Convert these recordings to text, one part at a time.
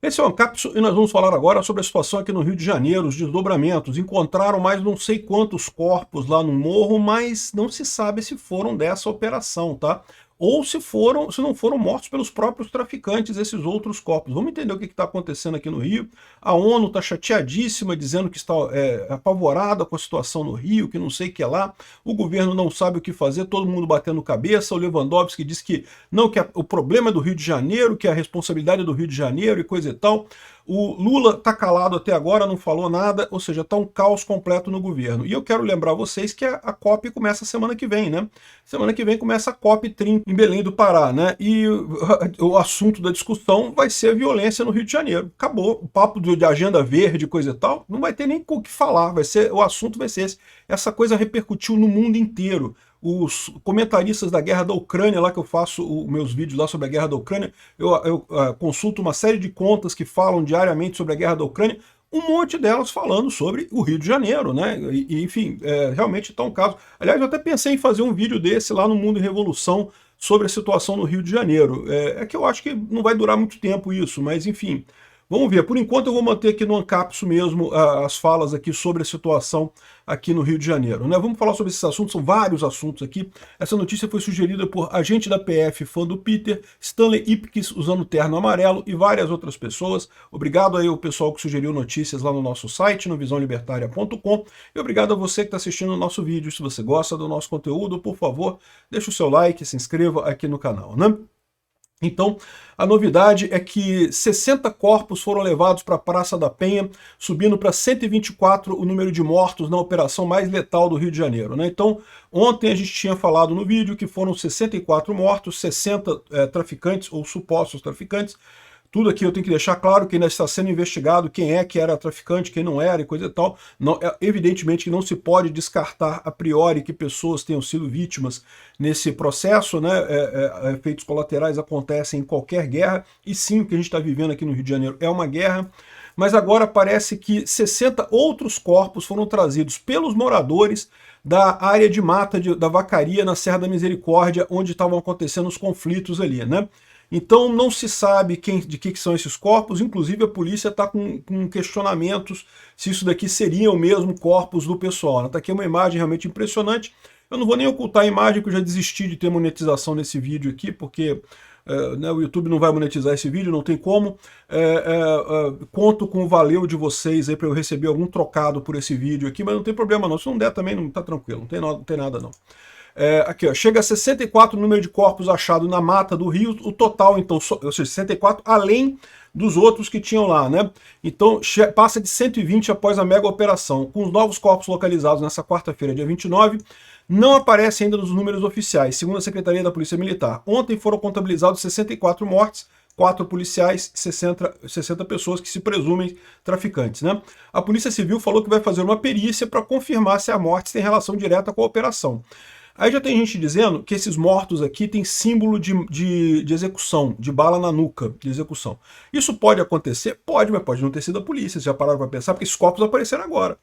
Esse é o Ancapso e nós vamos falar agora sobre a situação aqui no Rio de Janeiro, os desdobramentos. Encontraram mais não sei quantos corpos lá no morro, mas não se sabe se foram dessa operação, tá? Ou se foram, se não foram mortos pelos próprios traficantes, esses outros corpos. Vamos entender o que está acontecendo aqui no Rio. A ONU está chateadíssima, dizendo que está apavorada com a situação no Rio, que não sei o que é lá. O governo não sabe o que fazer, todo mundo batendo cabeça. O Lewandowski diz que não, que o problema é do Rio de Janeiro, que a responsabilidade é do Rio de Janeiro e coisa e tal. O Lula está calado até agora, não falou nada, ou seja, está um caos completo no governo. E eu quero lembrar vocês que a COP começa semana que vem, né? Semana que vem começa a COP 30 em Belém do Pará, né? E o assunto da discussão vai ser a violência no Rio de Janeiro. Acabou. O papo de agenda verde, coisa e tal, não vai ter nem o que falar. O assunto vai ser esse. Essa coisa repercutiu no mundo inteiro. Os comentaristas da guerra da Ucrânia, lá que eu faço os meus vídeos lá sobre a guerra da Ucrânia, eu consulto uma série de contas que falam diariamente sobre a guerra da Ucrânia, um monte delas falando sobre o Rio de Janeiro, né? Enfim, realmente está um caso. Aliás, eu até pensei em fazer um vídeo desse lá no Mundo em Revolução sobre a situação no Rio de Janeiro. É que eu acho que não vai durar muito tempo isso, mas enfim. Vamos ver, por enquanto eu vou manter aqui no Ancapso mesmo as falas aqui sobre a situação aqui no Rio de Janeiro, né? Vamos falar sobre esses assuntos, são vários assuntos aqui. Essa notícia foi sugerida por agente da PF, fã do Peter, Stanley Ipkiss usando terno amarelo e várias outras pessoas. Obrigado aí ao pessoal que sugeriu notícias lá no nosso site, no visãolibertaria.com, e obrigado a você que está assistindo o nosso vídeo. Se você gosta do nosso conteúdo, por favor, deixe o seu like, se inscreva aqui no canal, né? Então, a novidade é que 60 corpos foram levados para a Praça da Penha, subindo para 124 o número de mortos na operação mais letal do Rio de Janeiro, né? Então, ontem a gente tinha falado no vídeo que foram 64 mortos, 60 traficantes ou supostos traficantes. Tudo aqui eu tenho que deixar claro que ainda está sendo investigado quem é que era traficante, quem não era e coisa e tal. Não, evidentemente que não se pode descartar a priori que pessoas tenham sido vítimas nesse processo, né? Efeitos colaterais acontecem em qualquer guerra, e sim, o que a gente está vivendo aqui no Rio de Janeiro é uma guerra. Mas agora parece que 60 outros corpos foram trazidos pelos moradores da área de mata da Vacaria, na Serra da Misericórdia, onde estavam acontecendo os conflitos ali, né? Então não se sabe de que são esses corpos, inclusive a polícia está com questionamentos se isso daqui seriam mesmo corpos do pessoal. Está aqui uma imagem realmente impressionante. Eu não vou nem ocultar a imagem, que eu já desisti de ter monetização nesse vídeo aqui, porque né, o YouTube não vai monetizar esse vídeo, não tem como. Conto com o valeu de vocês aí para eu receber algum trocado por esse vídeo aqui, mas não tem problema não. Se não der também, não está tranquilo, não tem nada não. Aqui, ó, chega a 64 o número de corpos achados na mata do Rio, o total, então, ou seja, 64 além dos outros que tinham lá, né? Então, passa de 120 após a mega operação. Com os novos corpos localizados nessa quarta-feira, dia 29, não aparece ainda nos números oficiais, segundo a Secretaria da Polícia Militar. Ontem foram contabilizados 64 mortes, 4 policiais, 60 pessoas que se presumem traficantes, né? A Polícia Civil falou que vai fazer uma perícia para confirmar se a morte tem relação direta com a operação. Aí já tem gente dizendo que esses mortos aqui têm símbolo de execução, de bala na nuca, de execução. Isso pode acontecer? Pode, mas pode não ter sido a polícia. Vocês já pararam para pensar? Porque esses corpos apareceram agora.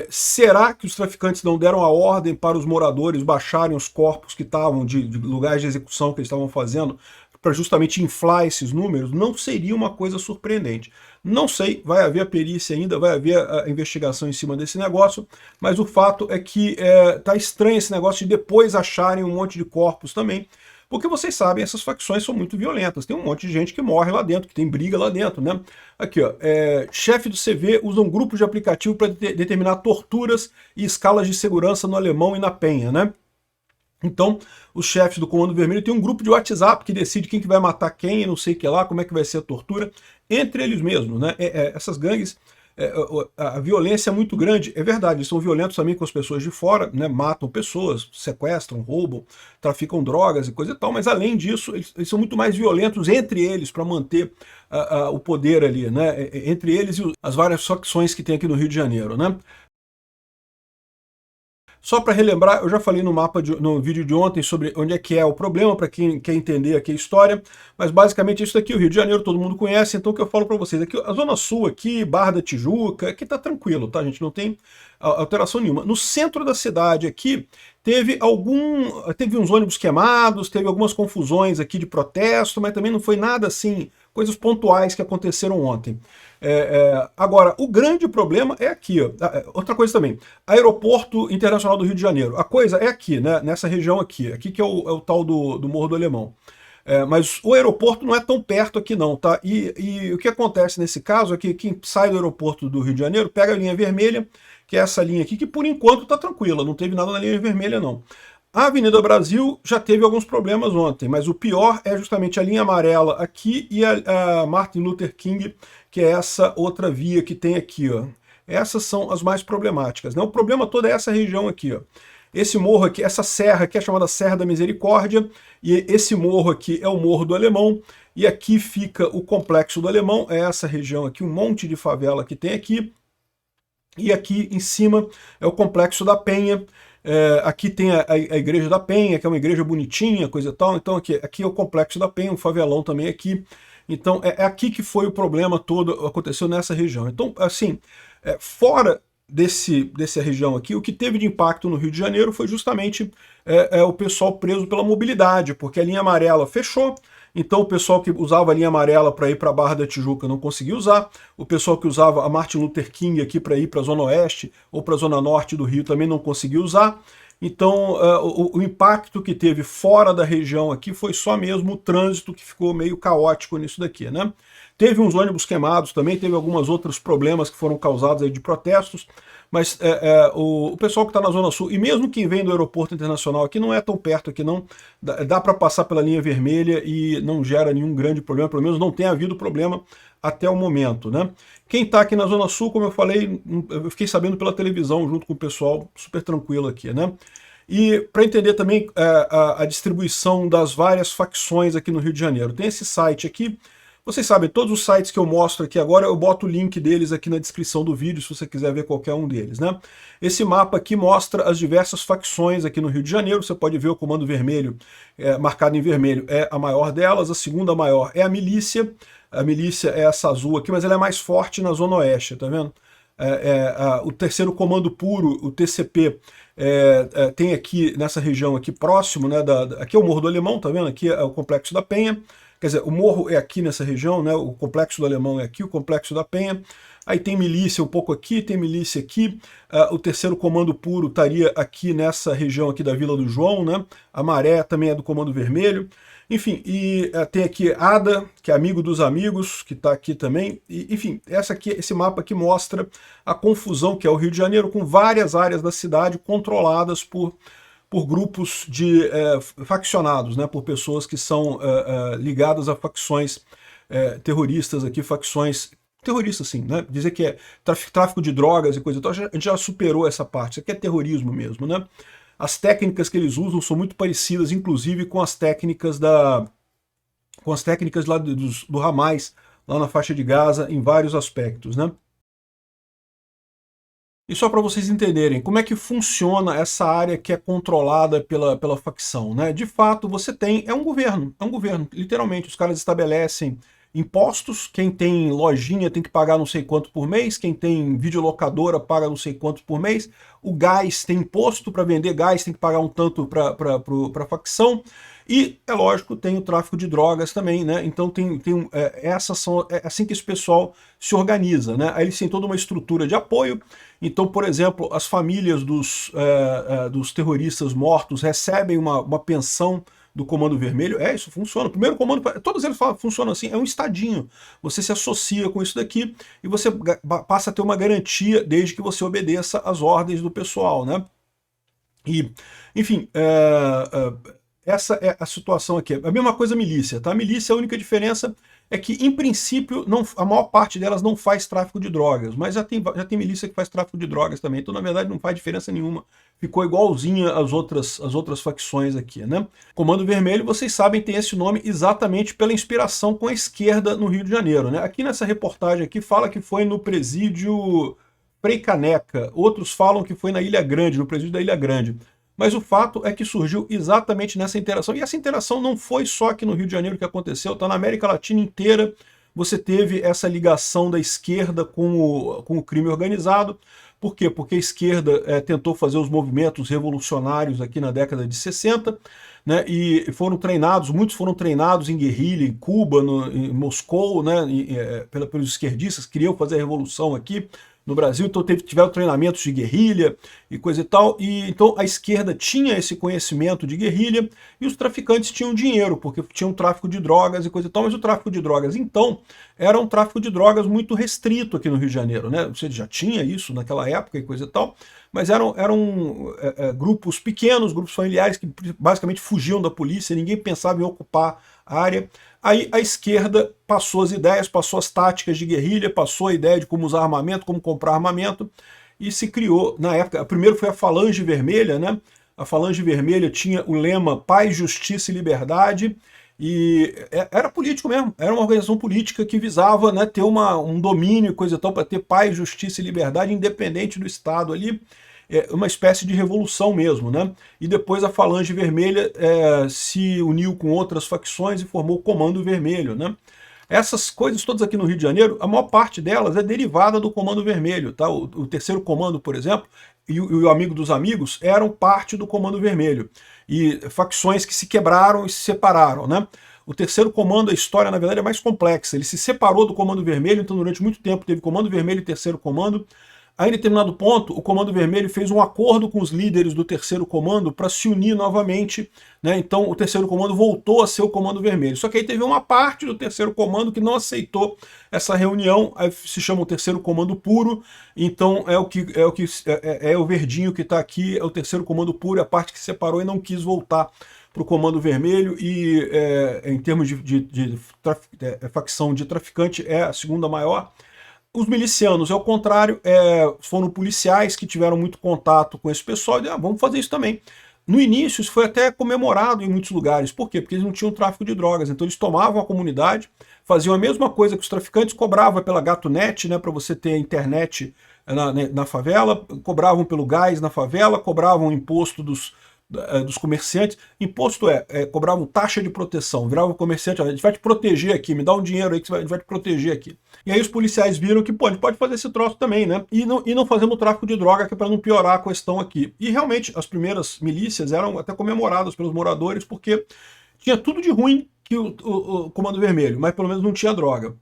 Será que os traficantes não deram a ordem para os moradores baixarem os corpos que estavam de lugares de execução que eles estavam fazendo para justamente inflar esses números? Não seria uma coisa surpreendente. Não sei, vai haver a perícia ainda, vai haver a investigação em cima desse negócio, mas o fato é que tá estranho esse negócio de depois acharem um monte de corpos também, porque vocês sabem, essas facções são muito violentas, tem um monte de gente que morre lá dentro, que tem briga lá dentro, né? Aqui, ó, chefe do CV usa um grupo de aplicativo para determinar torturas e escalas de segurança no Alemão e na Penha, né? Então, os chefes do Comando Vermelho têm um grupo de WhatsApp que decide quem que vai matar quem, não sei o que lá, como é que vai ser a tortura, entre eles mesmos, né? Essas gangues, a violência é muito grande, é verdade, eles são violentos também com as pessoas de fora, né? Matam pessoas, sequestram, roubam, traficam drogas e coisa e tal, mas além disso, eles são muito mais violentos entre eles para manter o poder ali, né? Entre eles e as várias facções que tem aqui no Rio de Janeiro, né? Só para relembrar, eu já falei no vídeo de ontem sobre onde é que é o problema, para quem quer entender aqui a história, mas basicamente isso daqui, o Rio de Janeiro, todo mundo conhece, então o que eu falo para vocês aqui, a Zona Sul aqui, Barra da Tijuca, aqui tá tranquilo, tá, gente? Não tem alteração nenhuma. No centro da cidade aqui, teve uns ônibus queimados, teve algumas confusões aqui de protesto, mas também não foi nada assim coisas pontuais que aconteceram ontem. Agora, o grande problema é aqui. Ó. Outra coisa também, Aeroporto Internacional do Rio de Janeiro. A coisa é aqui, né, nessa região aqui que é o tal do Morro do Alemão. Mas o aeroporto não é tão perto aqui não, tá? E o que acontece nesse caso é que quem sai do aeroporto do Rio de Janeiro pega a linha vermelha, que é essa linha aqui, que por enquanto está tranquila, não teve nada na linha vermelha não. A Avenida Brasil já teve alguns problemas ontem, mas o pior é justamente a linha amarela aqui e a Martin Luther King, que é essa outra via que tem aqui, ó. Essas são as mais problemáticas, né? O problema todo é essa região aqui, ó. Esse morro aqui, essa serra aqui é chamada Serra da Misericórdia, e esse morro aqui é o Morro do Alemão, e aqui fica o Complexo do Alemão, é essa região aqui, um monte de favela que tem aqui, e aqui em cima é o Complexo da Penha. Aqui tem a Igreja da Penha, que é uma igreja bonitinha, coisa e tal. Então aqui é o Complexo da Penha, um favelão também aqui. Então é aqui que foi o problema todo, aconteceu nessa região. Então, assim, fora dessa região aqui, o que teve de impacto no Rio de Janeiro foi justamente o pessoal preso pela mobilidade, porque a linha amarela fechou. Então o pessoal que usava a linha amarela para ir para a Barra da Tijuca não conseguia usar, o pessoal que usava a Martin Luther King aqui para ir para a Zona Oeste ou para a Zona Norte do Rio também não conseguia usar. Então o impacto que teve fora da região aqui foi só mesmo o trânsito, que ficou meio caótico nisso daqui, né? Teve uns ônibus queimados também, teve alguns outros problemas que foram causados aí de protestos, mas o pessoal que está na Zona Sul, e mesmo quem vem do aeroporto internacional aqui, não é tão perto aqui não, dá para passar pela linha vermelha e não gera nenhum grande problema, pelo menos não tem havido problema até o momento, né? Quem está aqui na Zona Sul, como eu falei, eu fiquei sabendo pela televisão junto com o pessoal, super tranquilo aqui, né? E para entender também a distribuição das várias facções aqui no Rio de Janeiro, tem esse site aqui. Vocês sabem, todos os sites que eu mostro aqui agora, eu boto o link deles aqui na descrição do vídeo, se você quiser ver qualquer um deles, né? Esse mapa aqui mostra as diversas facções aqui no Rio de Janeiro. Você pode ver o Comando Vermelho, marcado em vermelho, é a maior delas. A segunda maior é a milícia. A milícia é essa azul aqui, mas ela é mais forte na Zona Oeste, tá vendo? O terceiro Comando Puro, o TCP, tem aqui nessa região aqui próximo, né? Aqui é o Morro do Alemão, tá vendo? Aqui é o Complexo da Penha. Quer dizer, o morro é aqui nessa região, né? O Complexo do Alemão é aqui, o Complexo da Penha. Aí tem milícia um pouco aqui, tem milícia aqui. O terceiro Comando Puro estaria aqui nessa região aqui da Vila do João, né? A Maré também é do Comando Vermelho. Enfim, e tem aqui ADA, que é amigo dos amigos, que está aqui também. E, enfim, esse mapa aqui mostra a confusão que é o Rio de Janeiro, com várias áreas da cidade controladas por grupos de faccionados, né, por pessoas que são ligadas a facções terroristas aqui, facções terroristas, sim, né? Dizer que é tráfico de drogas e coisa e tal, a gente já superou essa parte, isso aqui é terrorismo mesmo, né? As técnicas que eles usam são muito parecidas, inclusive com as técnicas lá do Hamas, lá na faixa de Gaza, em vários aspectos, né? E só para vocês entenderem como é que funciona essa área que é controlada pela facção, né? De fato, você tem, é um governo, literalmente. Os caras estabelecem impostos, quem tem lojinha tem que pagar não sei quanto por mês, quem tem videolocadora paga não sei quanto por mês, o gás tem imposto para vender gás, tem que pagar um tanto para a facção, e, é lógico, tem o tráfico de drogas também, né? Então é assim que esse pessoal se organiza, né? Aí eles têm toda uma estrutura de apoio. Então, por exemplo, as famílias dos terroristas mortos recebem uma pensão do Comando Vermelho. Isso funciona. O primeiro comando, todos eles funcionam assim, é um estadinho. Você se associa com isso daqui e você passa a ter uma garantia desde que você obedeça às ordens do pessoal, né? E, enfim, essa é a situação aqui. A mesma coisa a milícia, tá? A milícia, a única diferença é que, em princípio, a maior parte delas não faz tráfico de drogas, mas já tem milícia que faz tráfico de drogas também, então, na verdade, não faz diferença nenhuma. Ficou igualzinha às outras facções aqui, né? Comando Vermelho, vocês sabem, tem esse nome exatamente pela inspiração com a esquerda no Rio de Janeiro, né? Aqui nessa reportagem aqui fala que foi no presídio Frei Caneca, outros falam que foi na Ilha Grande, no presídio da Ilha Grande. Mas o fato é que surgiu exatamente nessa interação. E essa interação não foi só aqui no Rio de Janeiro que aconteceu, tá na América Latina inteira. Você teve essa ligação da esquerda com o crime organizado. Por quê? Porque a esquerda tentou fazer os movimentos revolucionários aqui na década de 60, né, e foram treinados, muitos foram treinados em guerrilha em Cuba, em Moscou, né, pelos esquerdistas que queriam fazer a revolução aqui no Brasil, então tiveram treinamentos de guerrilha e coisa e tal, e então a esquerda tinha esse conhecimento de guerrilha e os traficantes tinham dinheiro, porque tinham tráfico de drogas e coisa e tal, mas o tráfico de drogas, então, era um tráfico de drogas muito restrito aqui no Rio de Janeiro, né? Você já tinha isso naquela época e coisa e tal, mas eram grupos pequenos, grupos familiares que basicamente fugiam da polícia, ninguém pensava em ocupar a área. Aí a esquerda passou as ideias, passou as táticas de guerrilha, passou a ideia de como usar armamento, como comprar armamento, e se criou, na época, primeiro foi a Falange Vermelha, né? A Falange Vermelha tinha o lema Paz, Justiça e Liberdade, e era político mesmo, era uma organização política que visava, né, ter um domínio e coisa e tal, para ter paz, justiça e liberdade independente do Estado ali, uma espécie de revolução mesmo, né? E depois a Falange Vermelha se uniu com outras facções e formou o Comando Vermelho, né? Essas coisas todas aqui no Rio de Janeiro, a maior parte delas é derivada do Comando Vermelho, tá? O Terceiro Comando, por exemplo, e o Amigo dos Amigos eram parte do Comando Vermelho. E facções que se quebraram e se separaram, né? O Terceiro Comando, a história, na verdade, é mais complexa. Ele se separou do Comando Vermelho, então durante muito tempo teve Comando Vermelho e Terceiro Comando. Aí, em determinado ponto, o Comando Vermelho fez um acordo com os líderes do Terceiro Comando para se unir novamente, né? Então o Terceiro Comando voltou a ser o Comando Vermelho. Só que aí teve uma parte do Terceiro Comando que não aceitou essa reunião, aí se chama o Terceiro Comando Puro, então é o verdinho que está aqui, é o Terceiro Comando Puro, é a parte que separou e não quis voltar para o Comando Vermelho, e em termos de facção de traficante é a segunda maior. Os milicianos, ao contrário, foram policiais que tiveram muito contato com esse pessoal e vamos fazer isso também. No início, isso foi até comemorado em muitos lugares. Por quê? Porque eles não tinham tráfico de drogas. Então eles tomavam a comunidade, faziam a mesma coisa que os traficantes, cobravam pela GatoNet, né, para você ter internet na favela, cobravam pelo gás na favela, cobravam imposto dos comerciantes. Imposto cobravam taxa de proteção, virava o comerciante, a gente vai te proteger aqui, me dá um dinheiro aí que a gente vai te proteger aqui. E aí os policiais viram que, pô, a gente pode fazer esse troço também, né? E não fazendo tráfico de droga, que é para não piorar a questão aqui. E realmente, as primeiras milícias eram até comemoradas pelos moradores, porque tinha tudo de ruim que o Comando Vermelho, mas pelo menos não tinha droga.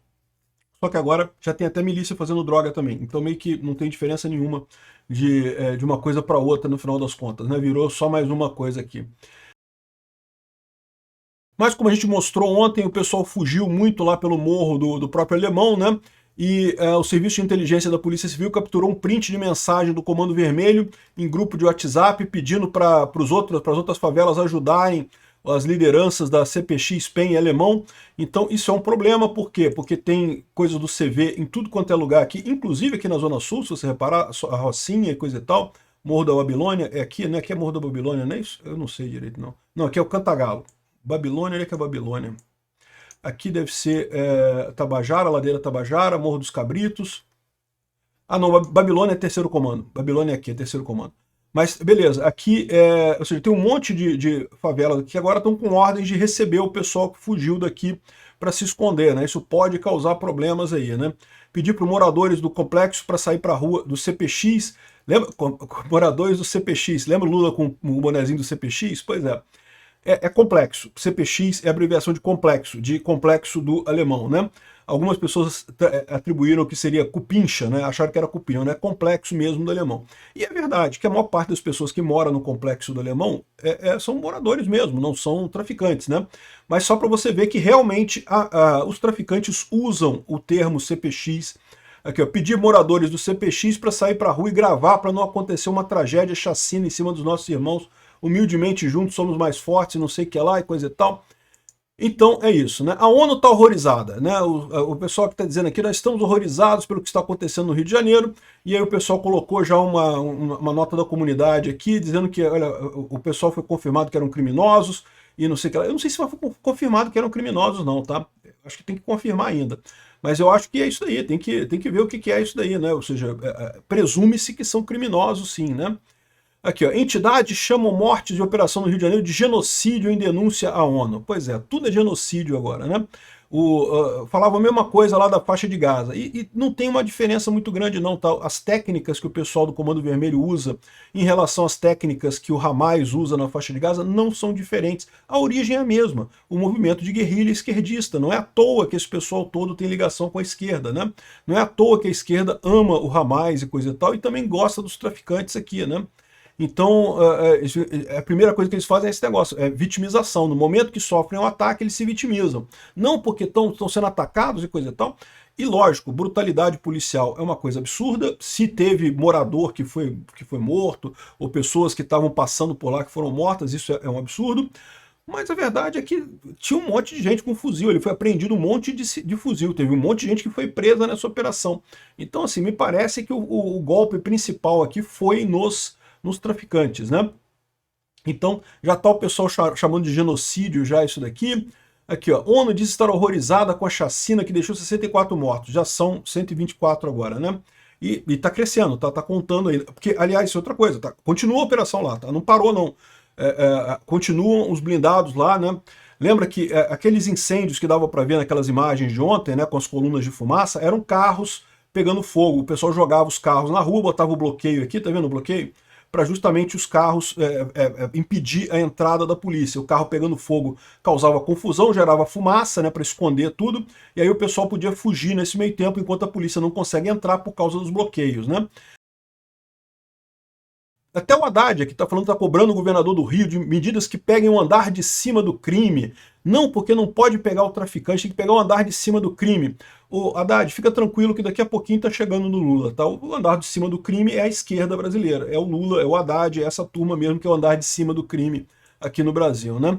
Só que agora já tem até milícia fazendo droga também. Então meio que não tem diferença nenhuma de uma coisa para outra no final das contas, né? Virou só mais uma coisa aqui. Mas como a gente mostrou ontem, o pessoal fugiu muito lá pelo morro do próprio Alemão, né? E o Serviço de Inteligência da Polícia Civil capturou um print de mensagem do Comando Vermelho em grupo de WhatsApp pedindo para as outras favelas ajudarem as lideranças da CPX, PEN e Alemão. Então isso é um problema, por quê? Porque tem coisa do CV em tudo quanto é lugar aqui, inclusive aqui na Zona Sul, se você reparar, a Rocinha e coisa e tal, Morro da Babilônia, é aqui, né? Aqui é Morro da Babilônia, não é isso? Eu não sei direito, não. Não, aqui é o Cantagalo. Babilônia, olha que é Babilônia. Aqui deve ser Tabajara, Ladeira Tabajara, Morro dos Cabritos. Ah não, Babilônia é Terceiro Comando. Babilônia é aqui, é Terceiro Comando. Mas beleza, aqui ou seja, tem um monte de favelas que agora estão com ordens de receber o pessoal que fugiu daqui para se esconder, né? Isso pode causar problemas aí, né? Pedir para os moradores do complexo para sair para a rua do CPX. Lembra? Moradores do CPX. Lembra o Lula com o bonezinho do CPX? Pois é. É complexo. CPX é a abreviação de complexo do alemão, né? Algumas pessoas atribuíram que seria cupincha, né? Acharam que era cupinha, né? Complexo mesmo do alemão. E é verdade que a maior parte das pessoas que moram no complexo do alemão são moradores mesmo, não são traficantes, né? Mas só para você ver que realmente os traficantes usam o termo CPX. Aqui, ó, pedir moradores do CPX para sair para a rua e gravar para não acontecer uma tragédia, chacina em cima dos nossos irmãos. Humildemente juntos somos mais fortes, não sei o que lá e coisa e tal. Então é isso, né? A ONU está horrorizada, né? O pessoal que está dizendo aqui, nós estamos horrorizados pelo que está acontecendo no Rio de Janeiro, e aí o pessoal colocou já uma nota da comunidade aqui, dizendo que, olha, o pessoal foi confirmado que eram criminosos, e não sei o que lá. Eu não sei se foi confirmado que eram criminosos não, tá? Acho que tem que confirmar ainda. Mas eu acho que é isso daí, tem que ver o que é isso daí, né? Ou seja, presume-se que são criminosos sim, né? Aqui, ó, entidades chamam mortes de operação no Rio de Janeiro de genocídio em denúncia à ONU. Pois é, tudo é genocídio agora, né? Falava a mesma coisa lá da faixa de Gaza. E não tem uma diferença muito grande não, tá? As técnicas que o pessoal do Comando Vermelho usa em relação às técnicas que o Hamas usa na faixa de Gaza não são diferentes. A origem é a mesma, o movimento de guerrilha esquerdista. Não é à toa que esse pessoal todo tem ligação com a esquerda, né? Não é à toa que a esquerda ama o Hamas e coisa e tal, e também gosta dos traficantes aqui, né? Então, a primeira coisa que eles fazem é esse negócio, é vitimização. No momento que sofrem um ataque, eles se vitimizam. Não porque estão sendo atacados e coisa e tal. E lógico, brutalidade policial é uma coisa absurda. Se teve morador que foi morto, ou pessoas que estavam passando por lá que foram mortas, isso é um absurdo. Mas a verdade é que tinha um monte de gente com fuzil, ele foi apreendido um monte de fuzil, teve um monte de gente que foi presa nessa operação. Então, assim, me parece que o golpe principal aqui foi nos traficantes, né? Então, já está o pessoal chamando de genocídio já isso daqui. Aqui, ó, ONU diz estar horrorizada com a chacina que deixou 64 mortos, já são 124 agora, né? E está crescendo, tá contando ainda. Porque, aliás, isso é outra coisa, tá? Continua a operação lá, tá? Não parou, não. Continuam os blindados lá, né? Lembra que aqueles incêndios que dava para ver naquelas imagens de ontem, né, com as colunas de fumaça, eram carros pegando fogo. O pessoal jogava os carros na rua, botava o bloqueio aqui, tá vendo o bloqueio? Para justamente os carros impedir a entrada da polícia. O carro pegando fogo causava confusão, gerava fumaça, né, para esconder tudo, e aí o pessoal podia fugir nesse meio tempo enquanto a polícia não consegue entrar por causa dos bloqueios, né? Até o Haddad aqui está falando que está cobrando o governador do Rio de medidas que peguem o andar de cima do crime. Não, porque não pode pegar o traficante, tem que pegar o andar de cima do crime. Ô, Haddad, fica tranquilo que daqui a pouquinho está chegando no Lula, tá? O andar de cima do crime é a esquerda brasileira, é o Lula, é o Haddad, é essa turma mesmo que é o andar de cima do crime aqui no Brasil, né?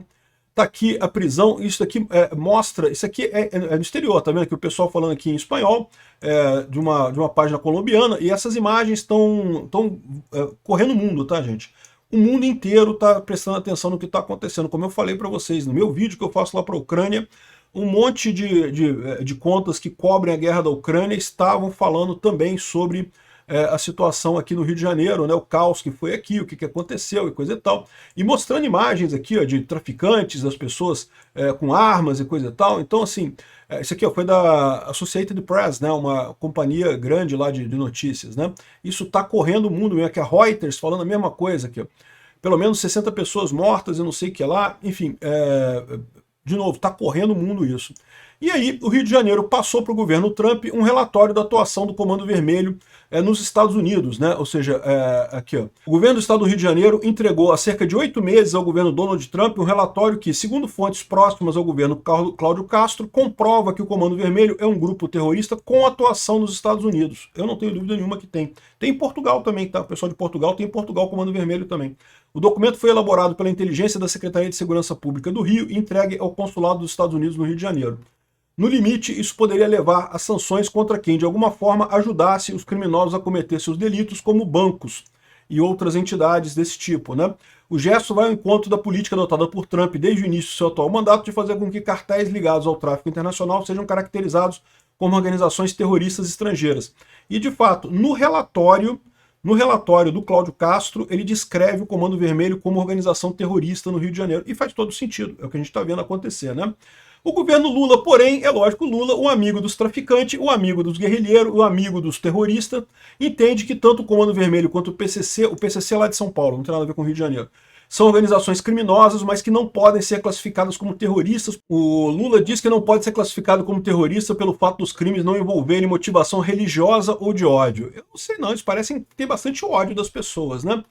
Tá aqui a prisão, isso aqui mostra, isso aqui é no exterior, tá vendo aqui o pessoal falando aqui em espanhol, de uma página colombiana, e essas imagens estão correndo o mundo, tá, gente? O mundo inteiro está prestando atenção no que está acontecendo, como eu falei para vocês no meu vídeo que eu faço lá para a Ucrânia, um monte de contas que cobrem a guerra da Ucrânia estavam falando também sobre a situação aqui no Rio de Janeiro, né, o caos que foi aqui, o que aconteceu e coisa e tal, e mostrando imagens aqui ó, de traficantes, das pessoas com armas e coisa e tal. Então, assim, isso aqui ó, foi da Associated Press, né, uma companhia grande lá de notícias, né? Isso está correndo o mundo mesmo, que a Reuters falando a mesma coisa aqui, ó. Pelo menos 60 pessoas mortas, eu não sei o que lá, enfim, de novo, está correndo o mundo isso. E aí, o Rio de Janeiro passou para o governo Trump um relatório da atuação do Comando Vermelho nos Estados Unidos, né? Ou seja, aqui, ó, o governo do estado do Rio de Janeiro entregou há cerca de 8 meses ao governo Donald Trump um relatório que, segundo fontes próximas ao governo Cláudio Castro, comprova que o Comando Vermelho é um grupo terrorista com atuação nos Estados Unidos. Eu não tenho dúvida nenhuma que tem. Tem em Portugal também, tá? O pessoal de Portugal tem em Portugal o Comando Vermelho também. O documento foi elaborado pela inteligência da Secretaria de Segurança Pública do Rio e entregue ao Consulado dos Estados Unidos no Rio de Janeiro. No limite, isso poderia levar a sanções contra quem, de alguma forma, ajudasse os criminosos a cometer seus delitos, como bancos e outras entidades desse tipo, né? O gesto vai ao encontro da política adotada por Trump desde o início do seu atual mandato de fazer com que cartéis ligados ao tráfico internacional sejam caracterizados como organizações terroristas estrangeiras. E, de fato, no relatório do Cláudio Castro, ele descreve o Comando Vermelho como organização terrorista no Rio de Janeiro. E faz todo sentido, é o que a gente está vendo acontecer, né? O governo Lula, porém, é lógico, Lula, o amigo dos traficantes, o amigo dos guerrilheiros, o amigo dos terroristas, entende que tanto o Comando Vermelho quanto o PCC é lá de São Paulo, não tem nada a ver com o Rio de Janeiro, são organizações criminosas, mas que não podem ser classificadas como terroristas. O Lula diz que não pode ser classificado como terrorista pelo fato dos crimes não envolverem motivação religiosa ou de ódio. Eu não sei não, eles parecem ter bastante ódio das pessoas, né?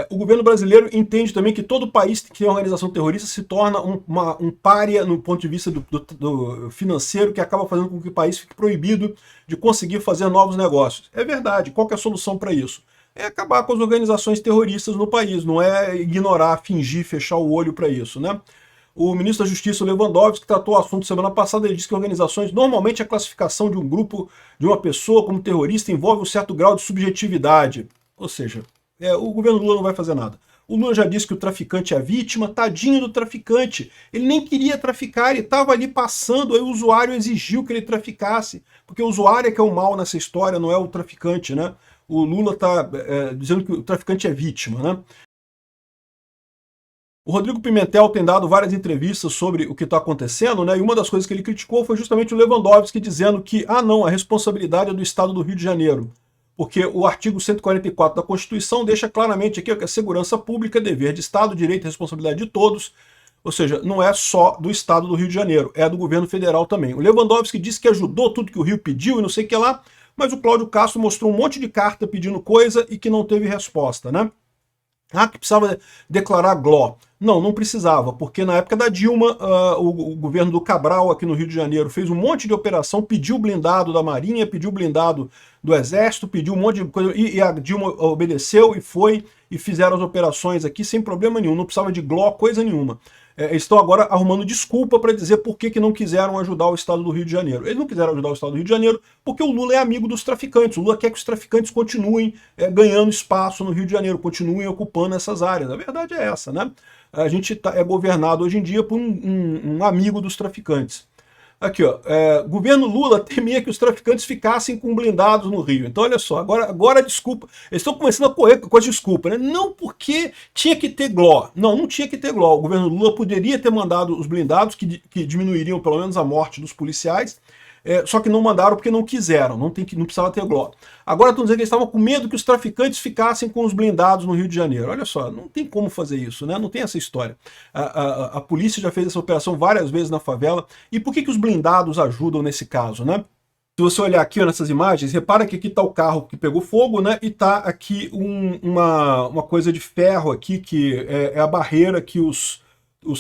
O governo brasileiro entende também que todo país que tem uma organização terrorista se torna um pária no ponto de vista do financeiro, que acaba fazendo com que o país fique proibido de conseguir fazer novos negócios. É verdade. Qual que é a solução para isso? É acabar com as organizações terroristas no país, não é ignorar, fingir, fechar o olho para isso, né? O ministro da Justiça, Lewandowski, que tratou o assunto semana passada, ele disse que organizações, normalmente a classificação de um grupo, de uma pessoa como terrorista, envolve um certo grau de subjetividade. Ou seja, o governo Lula não vai fazer nada. O Lula já disse que o traficante é a vítima, tadinho do traficante. Ele nem queria traficar, ele estava ali passando, aí o usuário exigiu que ele traficasse, porque o usuário é que é o mal nessa história, não é o traficante, né? O Lula está dizendo que o traficante é vítima, né? O Rodrigo Pimentel tem dado várias entrevistas sobre o que está acontecendo, né? E uma das coisas que ele criticou foi justamente o Lewandowski dizendo que, não, a responsabilidade é do Estado do Rio de Janeiro. Porque o artigo 144 da Constituição deixa claramente aqui que a segurança pública é dever de Estado, direito e responsabilidade de todos. Ou seja, não é só do Estado do Rio de Janeiro, é do governo federal também. O Lewandowski disse que ajudou tudo que o Rio pediu e não sei o que lá, mas o Cláudio Castro mostrou um monte de carta pedindo coisa e que não teve resposta, né? Que precisava declarar GLO. Não precisava, porque na época da Dilma, o governo do Cabral aqui no Rio de Janeiro fez um monte de operação, pediu blindado da Marinha, pediu blindado do Exército, pediu um monte de coisa, e a Dilma obedeceu e foi, e fizeram as operações aqui sem problema nenhum, não precisava de GLO, coisa nenhuma. Eles estão agora arrumando desculpa para dizer por que não quiseram ajudar o Estado do Rio de Janeiro. Eles não quiseram ajudar o Estado do Rio de Janeiro porque o Lula é amigo dos traficantes. O Lula quer que os traficantes continuem ganhando espaço no Rio de Janeiro, continuem ocupando essas áreas. A verdade é essa, né? A gente é governado hoje em dia por um amigo dos traficantes. Aqui, ó, governo Lula temia que os traficantes ficassem com blindados no Rio. Então, olha só, agora desculpa. Eles estão começando a correr com as desculpas, né? Não porque tinha que ter GLO. Não tinha que ter GLO. O governo Lula poderia ter mandado os blindados que diminuiriam pelo menos a morte dos policiais, só que não mandaram porque não quiseram, não precisava ter GLO. Agora estão dizendo que eles estavam com medo que os traficantes ficassem com os blindados no Rio de Janeiro. Olha só, não tem como fazer isso, né? Não tem essa história. A polícia já fez essa operação várias vezes na favela. E por que os blindados ajudam nesse caso, né? Se você olhar aqui, ó, nessas imagens, repara que aqui está o carro que pegou fogo, né? E está aqui uma coisa de ferro aqui, que é a barreira que os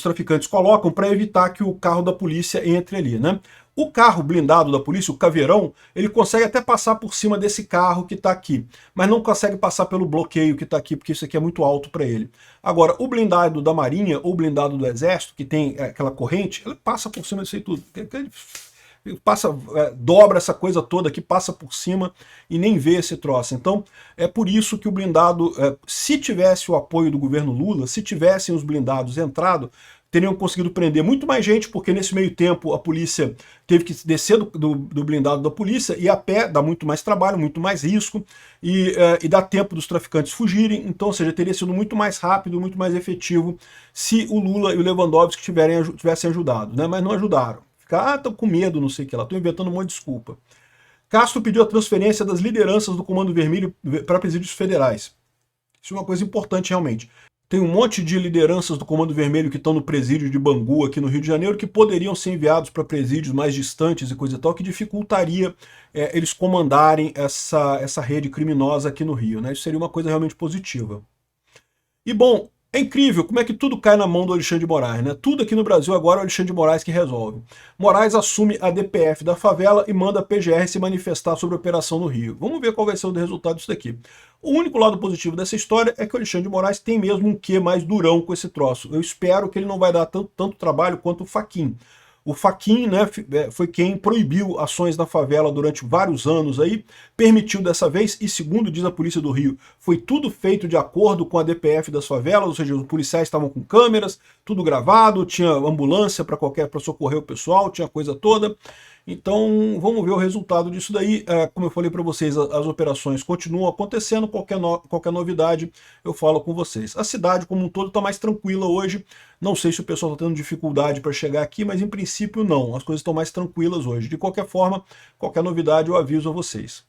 traficantes colocam para evitar que o carro da polícia entre ali, né? O carro blindado da polícia, o caveirão, ele consegue até passar por cima desse carro que está aqui, mas não consegue passar pelo bloqueio que está aqui, porque isso aqui é muito alto para ele. Agora, o blindado da Marinha ou blindado do Exército, que tem aquela corrente, ele passa por cima disso aí tudo. Ele passa, dobra essa coisa toda aqui, passa por cima e nem vê esse troço. Então, é por isso que o blindado, se tivesse o apoio do governo Lula, se tivessem os blindados entrado, teriam conseguido prender muito mais gente, porque nesse meio tempo a polícia teve que descer do blindado da polícia, e a pé dá muito mais trabalho, muito mais risco, e dá tempo dos traficantes fugirem. Então, ou seja, teria sido muito mais rápido, muito mais efetivo se o Lula e o Lewandowski tivessem ajudado, né? Mas não ajudaram. Estão com medo, não sei o que lá, estão inventando um monte de desculpa. Castro pediu a transferência das lideranças do Comando Vermelho para presídios federais. Isso é uma coisa importante realmente. Tem um monte de lideranças do Comando Vermelho que estão no presídio de Bangu, aqui no Rio de Janeiro, que poderiam ser enviados para presídios mais distantes e coisa e tal, que dificultaria eles comandarem essa rede criminosa aqui no Rio, né? Isso seria uma coisa realmente positiva. E bom, é incrível como é que tudo cai na mão do Alexandre de Moraes, né? Tudo aqui no Brasil agora é o Alexandre de Moraes que resolve. Moraes assume a DPF da favela e manda a PGR se manifestar sobre a operação no Rio. Vamos ver qual vai ser o resultado disso daqui. O único lado positivo dessa história é que o Alexandre de Moraes tem mesmo um quê mais durão com esse troço. Eu espero que ele não vai dar tanto trabalho quanto o Fachin. O Fachin, né, foi quem proibiu ações na favela durante vários anos aí, permitiu dessa vez, e segundo diz a Polícia do Rio, foi tudo feito de acordo com a DPF das favelas, ou seja, os policiais estavam com câmeras, tudo gravado, tinha ambulância para socorrer o pessoal, tinha coisa toda. Então vamos ver o resultado disso daí. Como eu falei para vocês, as operações continuam acontecendo, qualquer novidade eu falo com vocês. A cidade como um todo está mais tranquila hoje, não sei se o pessoal está tendo dificuldade para chegar aqui, mas em princípio não, as coisas estão mais tranquilas hoje. De qualquer forma, qualquer novidade eu aviso a vocês.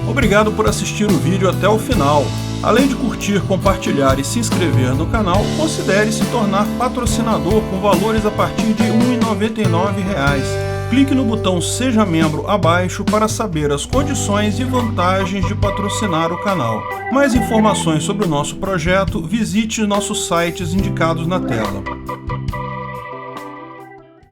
Obrigado por assistir o vídeo até o final. Além de curtir, compartilhar e se inscrever no canal, considere se tornar patrocinador com valores a partir de R$ 1,99. Clique no botão Seja Membro abaixo para saber as condições e vantagens de patrocinar o canal. Mais informações sobre o nosso projeto, visite nossos sites indicados na tela.